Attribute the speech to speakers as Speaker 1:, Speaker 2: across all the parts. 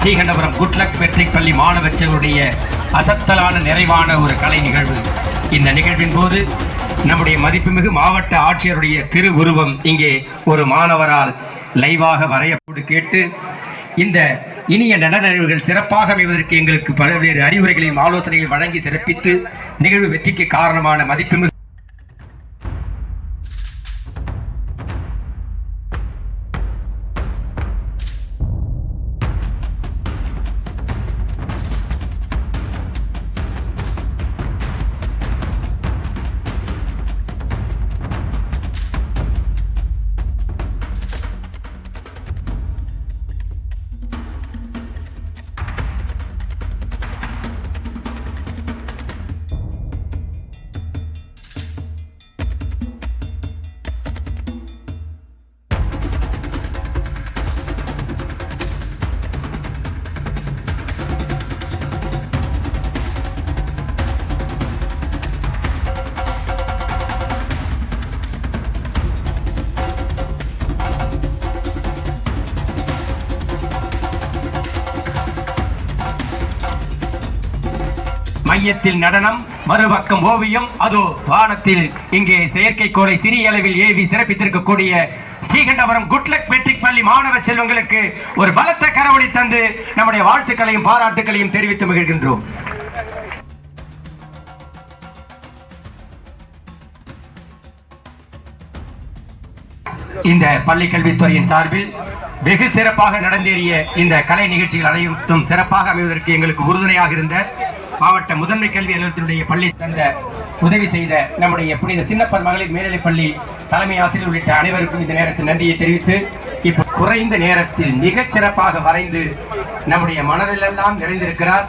Speaker 1: Srikandapuram good luck matric பள்ளி மாணவ செல்வருடைய அசத்தலான நிறைவான ஒரு கலை நிகழ்வு. இந்த நிகழ்வின் போது நம்முடைய மதிப்புமிகு மாவட்ட ஆட்சியருடைய திருவுருவம் இங்கே ஒரு மாணவரால் லைவாக வரையப்பட்டு கேட்டு இந்த இனிய நடன நிகழ்வுகள் சிறப்பாக அமைவதற்கு எங்களுக்கு பல்வேறு அறிவுரைகளையும் ஆலோசனைகளையும் வழங்கி சிறப்பித்து நிகழ்வு வெற்றிக்கு காரணமான மதிப்புமிகு மையத்தில் நடனம், மறுபக்கம் ஓவியம், அதோ வானத்தில் இங்கே செயற்கைக்கோளை சிறிய அளவில் ஏவி சிறப்பித்திருக்கக்கூடிய ஸ்ரீகண்டபுரம் குட்லக் மெட்ரிக் பள்ளி மாணவ செல்வங்களுக்கு ஒரு பலத்த கரவொலி தந்து நம்முடைய வாழ்த்துக்களையும் பாராட்டுகளையும் தெரிவித்து மகிழ்கின்றோம். இந்த பள்ளி கல்வித்துறையின் சார்பில் வெகு சிறப்பாக நடந்தேறிய இந்த கலை நிகழ்ச்சிகள் அனைத்தும் சிறப்பாக அமைவதற்கு எங்களுக்கு உறுதுணையாக இருந்த மாவட்ட முதன்மை கல்வி அலுவலகத்தினுடைய பள்ளி தந்த உதவி செய்த நம்முடைய புனித சின்னப்பன் மகளிர் மேல்நிலைப் பள்ளி தலைமை ஆசிரியர் உள்ளிட்ட அனைவருக்கும் இந்த நேரத்தில் நன்றியை தெரிவித்து, இப்போ குறைந்த நேரத்தில் மிகச் சிறப்பாக வரைந்து நம்முடைய மனதிலெல்லாம் நிறைந்திருக்கிறார்.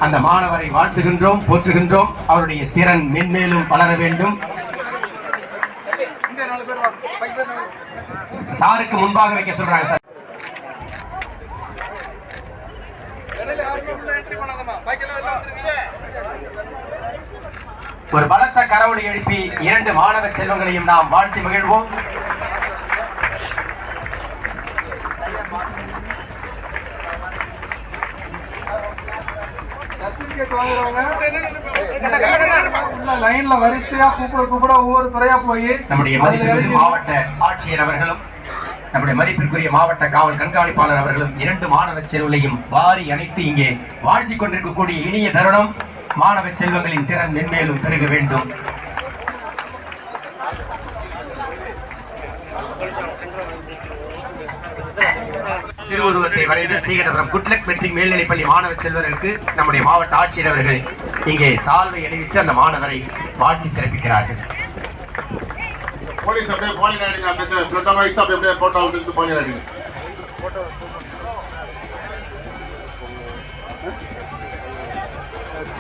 Speaker 1: அந்த மாணவரை வாழ்த்துகின்றோம், போற்றுகின்றோம். அவருடைய திறன் மென்மேலும் வளர வேண்டும். சாருக்கு முன்பாக வைக்க சொல்றாங்க சார். ஒரு பலத்த கரவொலி எழுப்பி இரண்டு மாணவ செல்வங்களையும் நாம் வாழ்த்தி மகிழ்வோம்.
Speaker 2: லைன்ல வரிசையா கூப்பிட ஒவ்வொரு துறையா போய்
Speaker 1: நம்முடைய மாவட்ட ஆட்சியர் அவர்களும் நம்முடைய மதிப்பிற்குரிய மாவட்ட காவல் கண்காணிப்பாளர் அவர்களும் இரண்டு மாணவ செல்வங்களையும் வாரி அணைத்து இங்கே வாழ்த்தி கொண்டிருக்கக்கூடிய இனிய தருணம். மாணவ செல்வங்களின் திறன் மென்மேலும் பெருக வேண்டும். திருவுருவத்தை வரைந்து ஸ்ரீகண்டபுரம் குட்லக் மெட்ரிக் மேல்நிலைப் பள்ளி மாணவ செல்வர்களுக்கு நம்முடைய மாவட்ட ஆட்சியர் அவர்கள் இங்கே சால்வை அணிவித்து அந்த மாணவரை வாழ்த்தி சிறப்பிக்கிறார்கள்.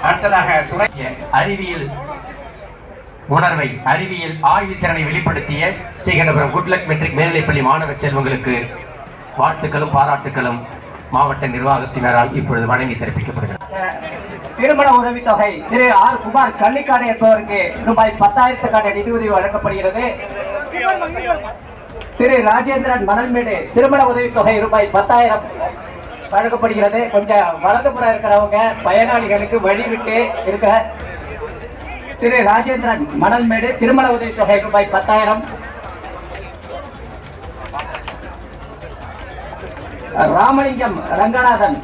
Speaker 1: அடுத்ததாக அறிவியல் உணர்வை, அறிவியல் ஆய்வுத்திறனை வெளிப்படுத்திய ஸ்ரீகண்டபுரம் குட்லக் மெட்ரிக் மேல்நிலைப்பள்ளி மாணவ செல்வங்களுக்கு வாழ்த்துக்களும் பாராட்டுகளும் மாவட்ட நிர்வாகத்தினரால் இப்பொழுது வழங்கி சிறப்பிக்கப்படுகிறது.
Speaker 3: திருமண உதவித்தொகை திரு ஆர் குமார் கள்ளிக்காடு என்பவருக்கு ரூபாய் 10,000 நிதியுதவி வழங்கப்படுகிறது. திரு ராஜேந்திரன் மணல்மேடு திருமண உதவித்தொகை ரூபாய் 10,000 வழங்கப்படுகிறது. கொஞ்சம் வலதுபுறம் இருக்கிறவங்க பயனாளிகளுக்கு வழிவிட்டு இருக்க. திரு ராஜேந்திரன் மணல்மேடு திருமண உதவித்தொகை ரூபாய் 10,000. ராமலிங்கம் ரங்கநாதன்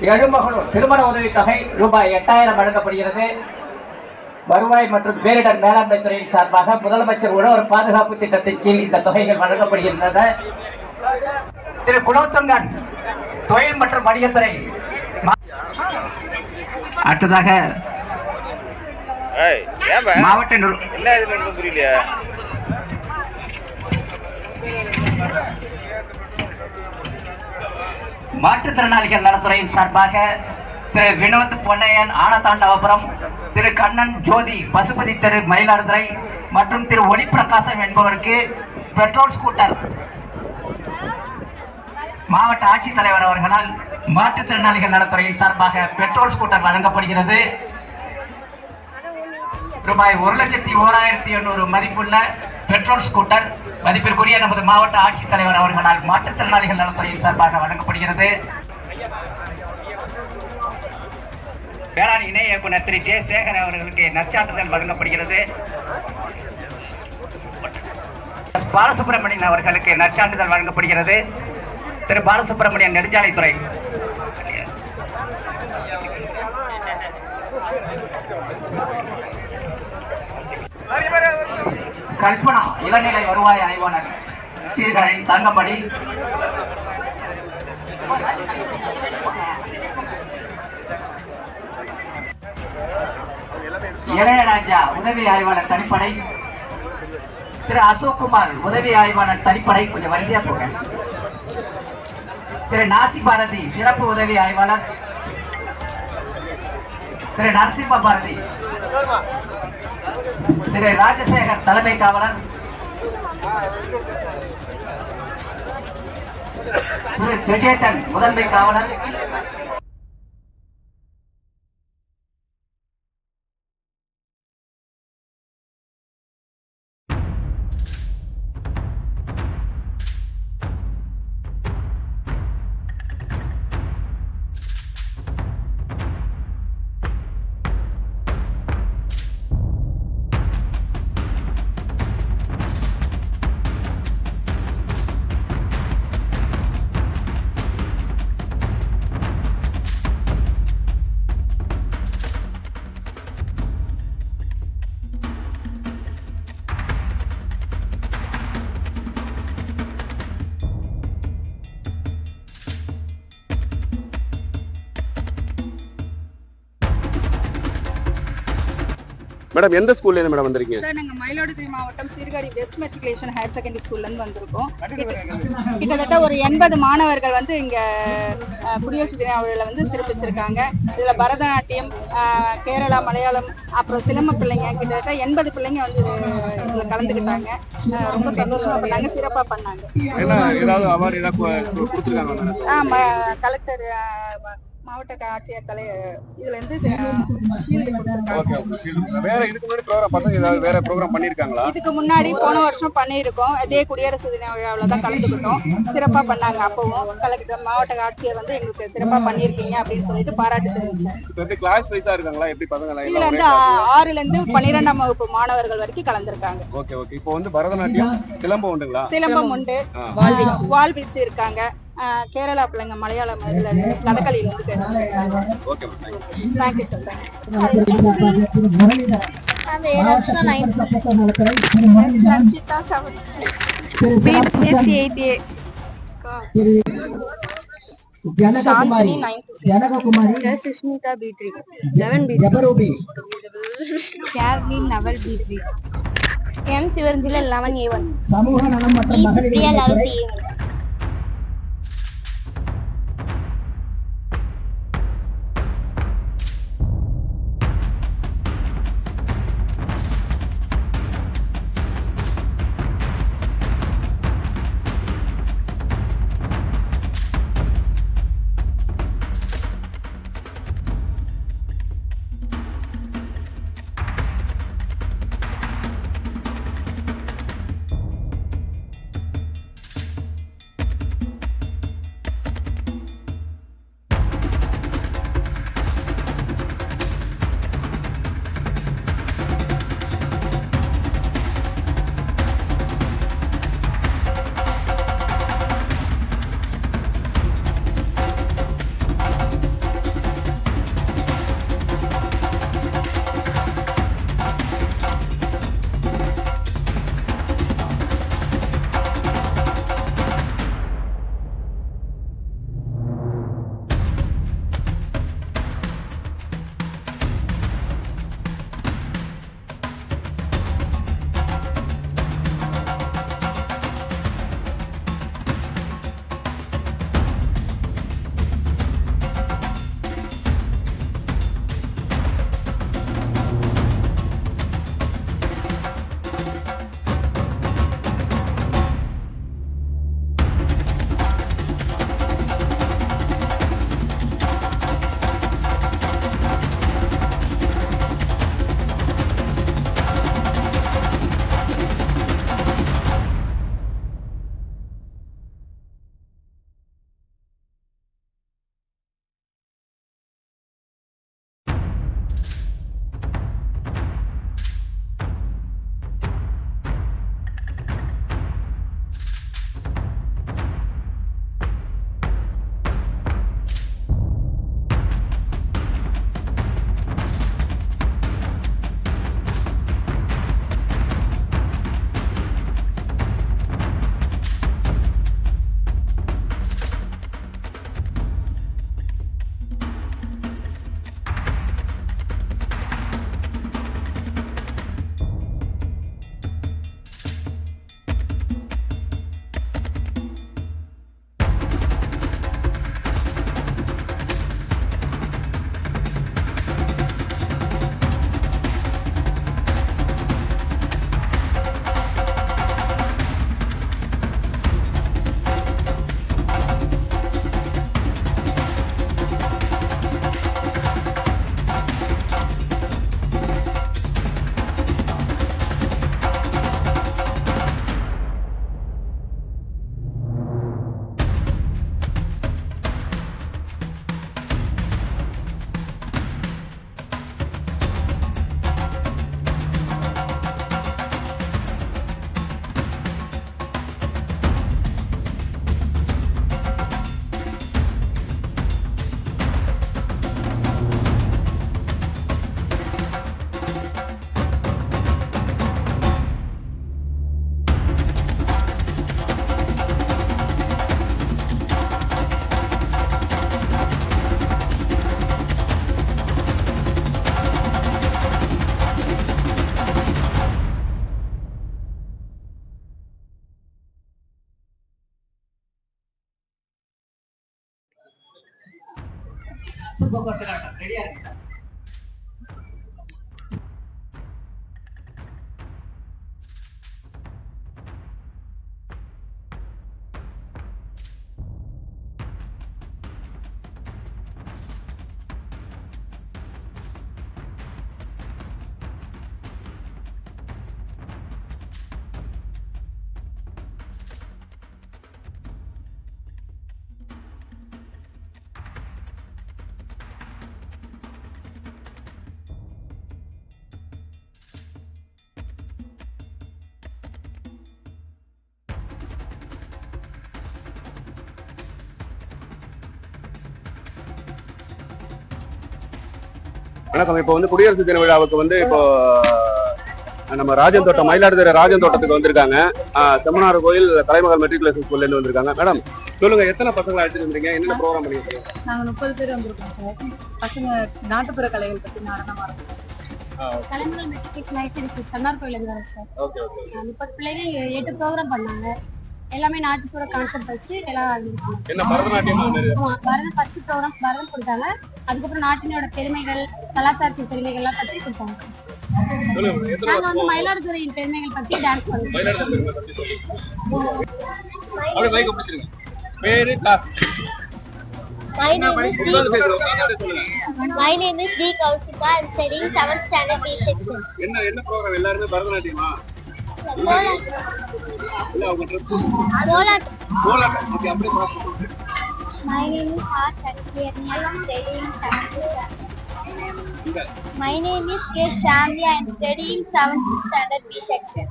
Speaker 3: எழுமகளூர் திருமண உதவித்தொகை ரூபாய் 8,000 வழங்கப்படுகிறது. வருவாய் மற்றும் பேரிடர் மேலாண்மை துறையின் சார்பாக முதலமைச்சர் உழவர் பாதுகாப்பு திட்டத்தின் கீழ் இந்த தொகைகள் வழங்கப்படுகின்றன. திரு குலோத்துங்கன் தொழில் மற்றும் வணிகத்துறை. அடுத்ததாக மாவட்ட மாற்றுத்திறனாளிகள் நலத்துறையின் சார்பாக திரு வினோத் பொன்னையன் ஆனதாண்டவபுரம், திரு கண்ணன் ஜோதி பசுபதி தெரு மயிலாடுதுறை மற்றும் திரு ஒளிப்பிரகாசம் என்பவருக்கு பெட்ரோல் ஸ்கூட்டர் மாவட்ட ஆட்சித்தலைவர் அவர்களால் மாற்றுத்திறனாளிகள் நலத்துறையின் சார்பாக பெட்ரோல் ஸ்கூட்டர் வழங்கப்படுகிறது. ரூபாய் 1,01,800 மதிப்புள்ள பெட்ரோல் ஸ்கூட்டர் மதிப்பிற்குரிய நமது மாவட்ட ஆட்சித்தலைவர் அவர்களால் மாற்றுத்திறனாளிகள் நலத்துறையின் சார்பாக வழங்கப்படுகிறது. வேளாண் இணை இயக்குனர் திரு ஜே சேகர் அவர்களுக்கு நற்சான்றிதழ் வழங்கப்படுகிறது. பாலசுப்ரமணியன் அவர்களுக்கு நற்சான்றிதழ் வழங்கப்படுகிறது. திரு பாலசுப்ரமணியன், நெடுஞ்சாலைத்துறை. கல்பனா, இளநிலை வருவாய் ஆய்வாளர், சீர்காழி, தங்கமணி. இளையராஜா, உதவி ஆய்வாளர் தனிப்படை. திரு அசோக்குமார், உதவி ஆய்வாளர் தனிப்படை. கொஞ்சம் வரிசையா போங்க. திரு நாசி பாரதி, சிறப்பு உதவி ஆய்வாளர். திரு நரசிம்ம பாரதி. திரு ராஜசேகர், தலைமை காவலர். திரு துஜேதன், முதன்மை காவலர்.
Speaker 4: மேடம், எந்த ஸ்கூல்ல இருந்து மேடம் வந்திருக்கீங்க?
Speaker 5: சார், நாங்க மயிலாடுதுறை மாவட்டம் Sirkazhi west matriculation higher secondary ஸ்கூல்ல இருந்து வந்திருக்கோம். கிட்டத்தட்ட ஒரு 80 மாணவர்கள் வந்து இங்க குடியரசு தின விழாவில் வந்து சிறப்பிச்சிருக்காங்க. இதுல பரதநாட்டியம், கேரளா, மலையாளம், அப்புறம் சிலம்ப பிள்ளைங்க, கிட்டத்தட்ட 80 பிள்ளைங்க வந்து இதுல கலந்துக்கிட்டாங்க. ரொம்ப சந்தோஷமா பண்ணாங்க, சிறப்பா பண்ணாங்க. கலெக்டர், மாவட்ட ஆட்சியர் தலை இதுல இருந்து இதுக்கு முன்னாடி போன வருஷம் பண்ணியிருக்கோம். அதே குடியரசு தின விழாவில் தான் கலந்துக்கிட்டோம். சிறப்பா பண்ணாங்க. அப்பவும் கலெக்டர், மாவட்ட ஆட்சியர் வந்து எங்களுக்கு சிறப்பா பண்ணிருக்கீங்க அப்படின்னு சொல்லிட்டு பாராட்டு தெரிவிச்சாங்க. இதுல இருந்து 6ல இருந்து 12ஆம் வகுப்பு மாணவர்கள் வரைக்கும் கலந்துருக்காங்க.
Speaker 4: இப்போ வந்து பரதநாட்டியம், சிலம்பம் உண்டுங்களா?
Speaker 5: சிலம்பம் உண்டு, வால்வீச்சு இருக்காங்க. கேரளா பிள்ளைங்க, மலையாளம், கதகளியில வந்து thank you sir. Sushmita B3, eleven B3, கேர்லின் level B3, M சிவரஞ்சில 11A1, சமூக நலம் மற்றும் மகளிர்
Speaker 3: சூப்பர் கட்டுக்காட்டம் ரெடியா இருக்கு சார்.
Speaker 4: வணக்கம். இப்போ வந்து குடியரசு தின விழாவுக்கு வந்து இப்போ நம்ம ராஜன் தோட்டம், மயிலாடுதுறை ராஜன் தோட்டத்துக்கு வந்திருக்காங்க. செம்மனார் கோயில் கலைமகள் மெட்ரிகுலேஷன் ஸ்கூல்ல இருந்து வந்திருக்காங்க. மேடம் சொல்லுங்க, எத்தனை பசங்களை அழைச்சிட்டு வந்தீங்க, என்னென்ன ப்ரோக்ராம் பண்ணிருக்கீங்க?
Speaker 5: நாங்க 30 பேர் வந்திருக்கோம் சார். பசங்க நாட்டுப்புற கலைகள் பத்தி நடனமா இருக்கும். கலைமகள் மெட்ரிகுலேஷன் ஐசிடிசி சன்னார் கோயில் இருந்தாங்க சார். 30 பிள்ளைங்க 8 ப்ரோக்ராம் பண்ணாங்க. எல்லாமே நாட்டுப்புற கான்செப்ட் வச்சு எல்லாம்
Speaker 4: என்ன பரதநாட்டியம்
Speaker 5: பரதம் ஃபர்ஸ்ட் ப்ரோக்ராம் பரதம் கொடுத்தாங்க. அதுக்கப்புறம் நாட்டினோட பெருமைகள், கலாச்சாரத்தின் பெருமைகள் எல்லாம் பத்தி கொடுத்தாங்க சார். நாங்க வந்து மயிலாடுதுறையின் பெருமைகள் பத்தி டான்ஸ் பண்ணுவோம்.
Speaker 6: My name is D. Kaushika. I'm studying 7th standard B section.
Speaker 4: என்ன ப்ரோக்ராம்? எல்லாரும் பரதநாட்டியமா?
Speaker 6: My name is R. Shakti. I'm studying 7th standard. My name is K. Shamli. I'm studying 7th standard B section.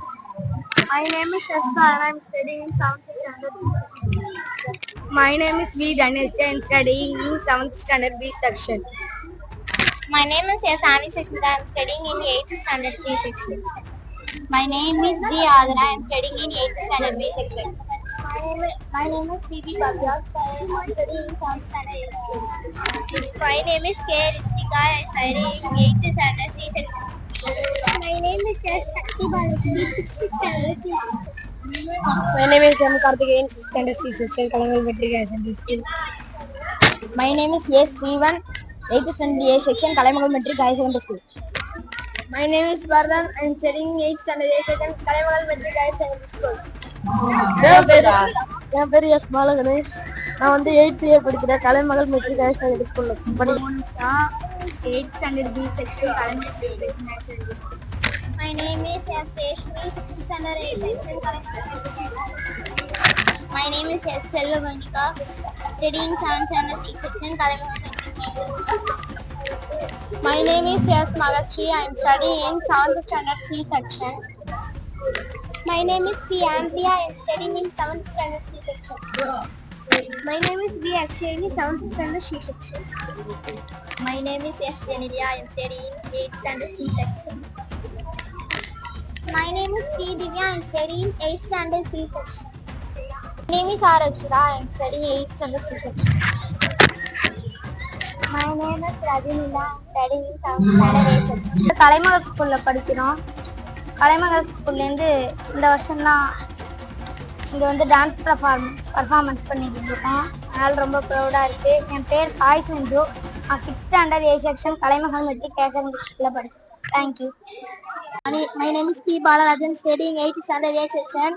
Speaker 6: My name is Shasta and I'm studying 7th standard B section. My name is V. Dhanesh. I'm studying in 7th standard B section. My name is S. Ani Shashmita. I'm studying in 8th standard C section. My name is G. Adra. I am studying in 8th standard B section. My name is P.B. Bhavya. I am studying in 7th standard A section. My name is K. Ritika. I am studying in 8th standard C section. My name is S. Shakti Balashri. 6th standard C section. My name is M. Karthikeyan. 6th standard C section. Kalamal Matriculation School. My name is S. Srivan. 8th standard A section. Kalamal Matriculation School. My name is Vardhan. I am studying 8th standard A section, Kalaimagal Metric Higher Secondary School. என் பேர் S Balaganesh. நான் வந்து 8th year படிக்கிறேன் கலைமகள் matric higher secondary ஸ்கூல்ல படிக்கிறேன். 8th standard B section, Kalaimagal Metric Higher Secondary School. My name is S. Reshmi, 6th standard A section, Kalaimagal Metric Higher Secondary School. My name is S. Selvamonika, studying 7th standard C section, Kalaimagal Metric Higher Secondary School. My name is S. Magashri. I am studying in 7th standard C section. My name is P. Andrea. I am studying in 7th standard C section. My name is V. Akshayani, 7th standard C section. My name is S. Janidia. I am studying in 8th standard C section. My name is P. Divya. I am studying 8th standard C section. My name is R. Akshara. I am studying 8th standard C section. My name is Rajinila. I'm studying in 7th standard A section. கலைமகள் ஸ்கூல்ல படிக்கிறோம். கலைமகள் ஸ்கூல்லேருந்து இந்த வருஷம்லாம் இங்கே வந்து dance performance பண்ணிட்டு இருக்கோம். அதனால் ரொம்ப ப்ரௌடாக இருக்குது. என் பேர் சாய் செஞ்சு. நான் 6th standard A section Kalaimagal matric higher secondary ஸ்கூலில் படிக்கிறேன். Thank you. My name is P. Balarajan, studying 8th standard A section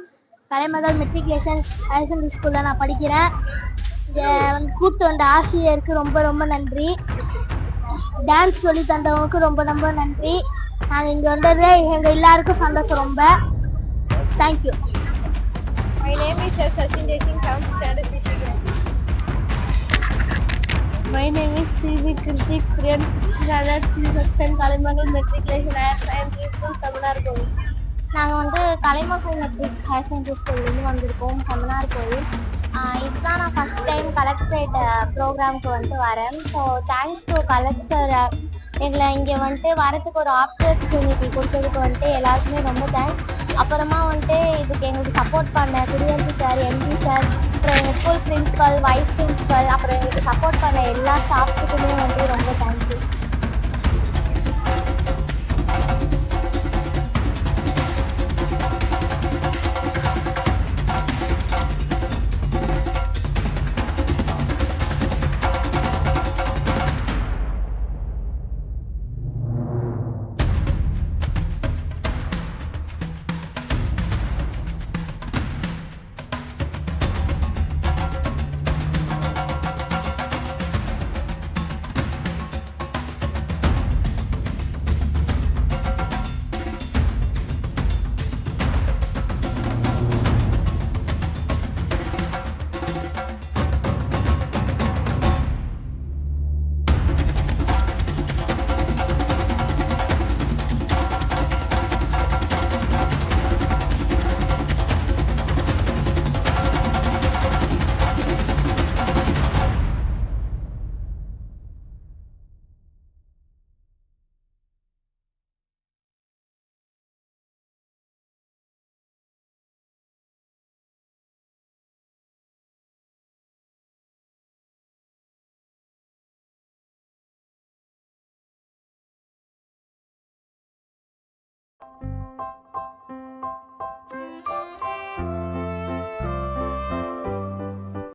Speaker 6: Kalaimagal matriculation higher secondary ஸ்கூலில் நான் படிக்கிறேன். கூப்பிட்டு வந்த ஆசிரியருக்கு ரொம்ப ரொம்ப நன்றி. டான்ஸ் சொல்லி தந்தவங்களுக்கு ரொம்ப ரொம்ப நன்றி. நாங்கள் இங்கே வந்தது எங்கள் எல்லாருக்கும் சந்தோஷம் ரொம்ப. Thank you. My name is Sachin Desing, 7th standard B. My name is C.V. Kritik, 6th standard C section, Kalaimagal Matriculation Higher Secondary School, செம்மனார் கோயில். நாங்கள் வந்து கலைமகள் மெட்ரிக் ஹையர் செகண்டரி ஸ்கூல்லேருந்து வந்திருக்கோம், செம்மனார் கோயில். இதுதான் நான் ஃபஸ்ட் டைம் கலெக்டரேட் ப்ரோக்ராமுக்கு வந்துட்டு வரேன். ஸோ தேங்க்ஸ் டு கலெக்டர், எங்களை இங்கே வந்துட்டு வரத்துக்கு ஒரு ஆப்பர்ச்சுனிட்டி கொடுத்ததுக்கு வந்துட்டு எல்லாருக்குமே ரொம்ப தேங்க்ஸ். அப்புறமா வந்துட்டு இதுக்கு எங்களுக்கு சப்போர்ட் பண்ண குடியரசு சார், எம்பி சார், அப்புறம் எங்கள் ஸ்கூல் பிரின்ஸிபல், வைஸ் பிரின்ஸிபல், அப்புறம் எங்களுக்கு சப்போர்ட் பண்ண எல்லா ஸ்டாஃப்ஸுக்குமே வந்து ரொம்ப தேங்க்யூ.